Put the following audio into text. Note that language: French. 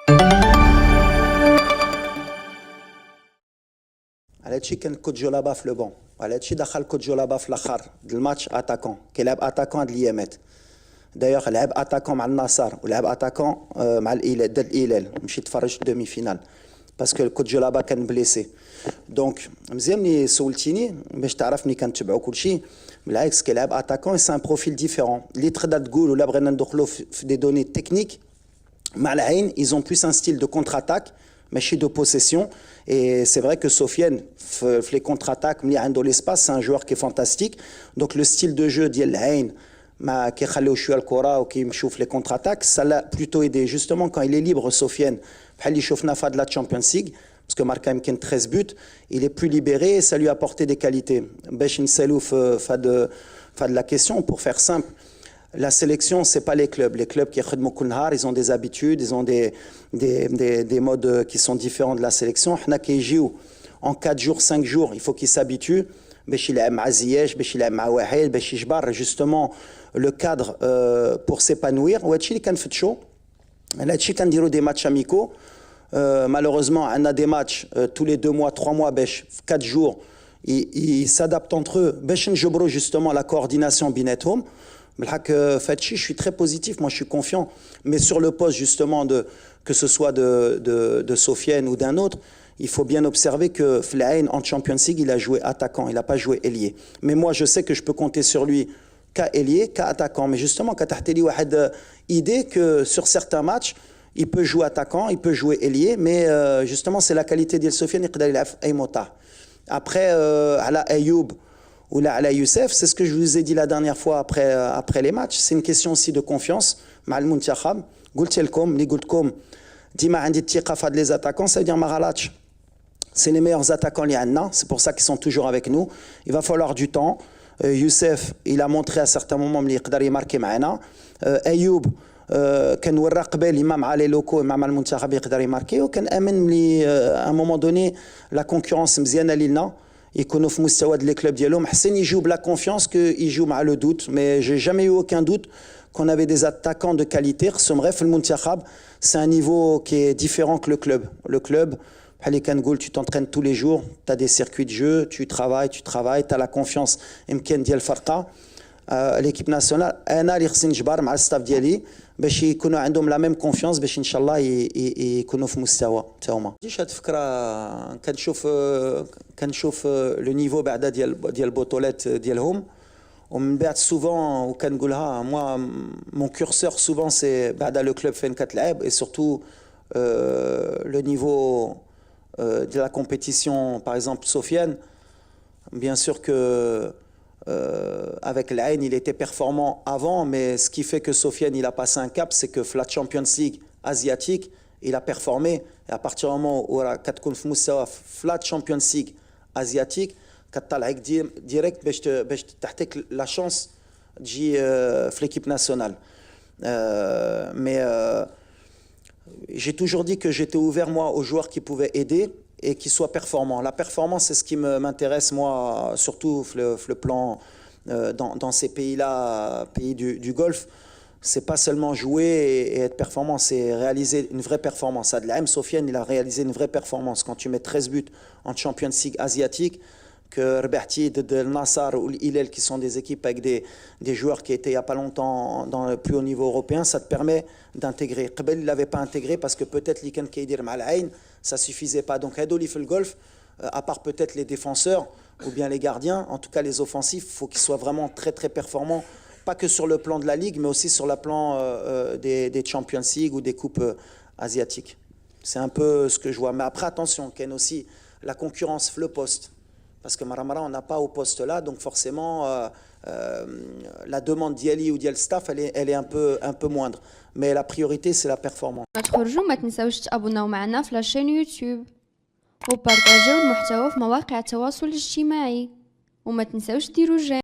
على هادشي كان كوت جولابا في لو بون، على هادشي دخل كوت جولابا في الاخر د الماتش اتاكون كيلعب اتاكون هاد الايامات. دايوغ لعب اتاكون مع النصر ولعب اتاكون مع الهلال ضد الهلال، مشي تفرج دومي فينال باسكو كوت جولابا كان بليسي. دونك مزيان ملي سولتيني باش تعرف ملي كنتبعو كلشي، بالعكس كيلعب اتاكون سي ان بروفيل ديفيرون اللي تقدر تقول ولا بغينا ندخلو في دي دوني تكنيك. مع العين ils ont plus un style de contre-attaque ماشي de possession. Et c'est vrai que Sofiane, les contre-attaques, il y a l'espace, c'est un joueur qui est fantastique. Donc le style de jeu d'Yel Hain, qui est le Kora ou qui chauffe les contre-attaques, ça l'a plutôt aidé. Justement, quand il est libre, Sofiane, il chauffe Nafa de la Champions League, parce que Marc Haimken 13 buts, il est plus libéré et ça lui a apporté des qualités. Bechin Salouf, fa de la question, pour faire simple. La sélection, ce n'est pas les clubs. Les clubs qui ils ont des habitudes, ils ont des modes qui sont différents de la sélection. En 4 jours, 5 jours, il faut qu'ils s'habituent. Justement, le cadre pour s'épanouir. Des matchs amicaux. Malheureusement, on a des matchs tous les 2 mois, 3 mois, 4 jours. Ils s'adaptent entre eux. Justement, la coordination binethom. Je suis très positif, moi je suis confiant. Mais sur le poste justement, que ce soit de Sofiane ou d'un autre, il faut bien observer que Flaïn en Champions League, il a joué attaquant, il n'a pas joué ailier. Mais moi je sais que je peux compter sur lui qu'à ailier, qu'à attaquant. Mais justement, quand tu as idée que sur certains matchs, il peut jouer attaquant, il peut jouer ailier, mais justement c'est la qualité de Sofiane, après, à la Ayoub, ou là, à la Youssef, c'est ce que je vous ai dit la dernière fois après les matchs. C'est une question aussi de confiance. Mal Muntiakhab, Gultelkom, Ligultkom, Dima Andi Tiqafa de les attaquants, ça veut dire Maralach. C'est les meilleurs attaquants liana, c'est pour ça qu'ils sont toujours avec nous. Il va falloir du temps. Youssef, il a montré à certains moments qu'il peut marquer معنا. Ayoub, كان ورا قبل امام علي لوكو امام المنتخب يقدر يماركي، وكان امن ملي à un moment donné la concurrence مزيانه لينا يكونوا في مستوى les clubs ديالهم. حسين يجيو بلا confiance que il joue مع le doute, mais j'ai jamais eu aucun doute qu'on avait des attaquants de qualité. Bref, le Muntiakhab, c'est un niveau qui est différent que le club. Le club, tu t'entraînes tous les jours, tu as des circuits de jeu, tu travailles, tu as la confiance. L'équipe nationale, انا اللي خصني نجبر مع الستاف ديالي باش يكونوا عندهم لا ميم كونفيونس باش ان شاء الله يكونوا في مستوى حتى هما. جيش هاد الفكره كنشوف لو نيفو بعدا ديال البطولات ديالهم، ومن بعد سوفون وكنقولها موا مون كورسور سوفون سي بعدا لو كلوب فين كتلعب، اي سورتو لو نيفو de la compétition. Par exemple Sofiane, bien sûr que avec l'Ain, il était performant avant, mais ce qui fait que Sofiane il a passé un cap, c'est que la Champions League asiatique, il a performé. Et à partir du moment où la Champions League asiatique, direct, tu as la chance de jouer l'équipe nationale. Mais j'ai toujours dit que j'étais ouvert moi aux joueurs qui pouvaient aider et qui soit performant. La performance, c'est ce qui m'intéresse, moi, surtout le plan dans ces pays-là, pays du Golfe. C'est pas seulement jouer et être performant, c'est réaliser une vraie performance. Adlaim Sofiane, il a réalisé une vraie performance. Quand tu mets 13 buts en Champions League asiatique, que Rebehti, de Nassar ou l'Hilal, qui sont des équipes avec des joueurs qui étaient il n'y a pas longtemps dans le plus haut niveau européen, ça te permet d'intégrer. Qbel, il ne l'avait pas intégré parce que peut-être l'Ikan Keidir Mal'ain, ça ne suffisait pas. Donc, Hadouli fait le golf, à part peut-être les défenseurs ou bien les gardiens, en tout cas les offensifs, il faut qu'ils soient vraiment très très performants, pas que sur le plan de la Ligue, mais aussi sur le plan des Champions League ou des coupes asiatiques. C'est un peu ce que je vois. Mais après, attention, qu'il y ait aussi la concurrence, le poste. Parce que Maramara, on n'a pas au poste là, donc forcément, la demande d'Yali ou d'Yal staff, elle est un peu moindre. Mais la priorité, c'est la performance. ما تخرجوا ما تنساوش تابوناو معنا في لاشين يوتيوب وبارطاجيو المحتوى في مواقع التواصل الاجتماعي وما تنساوش ديروا جيم.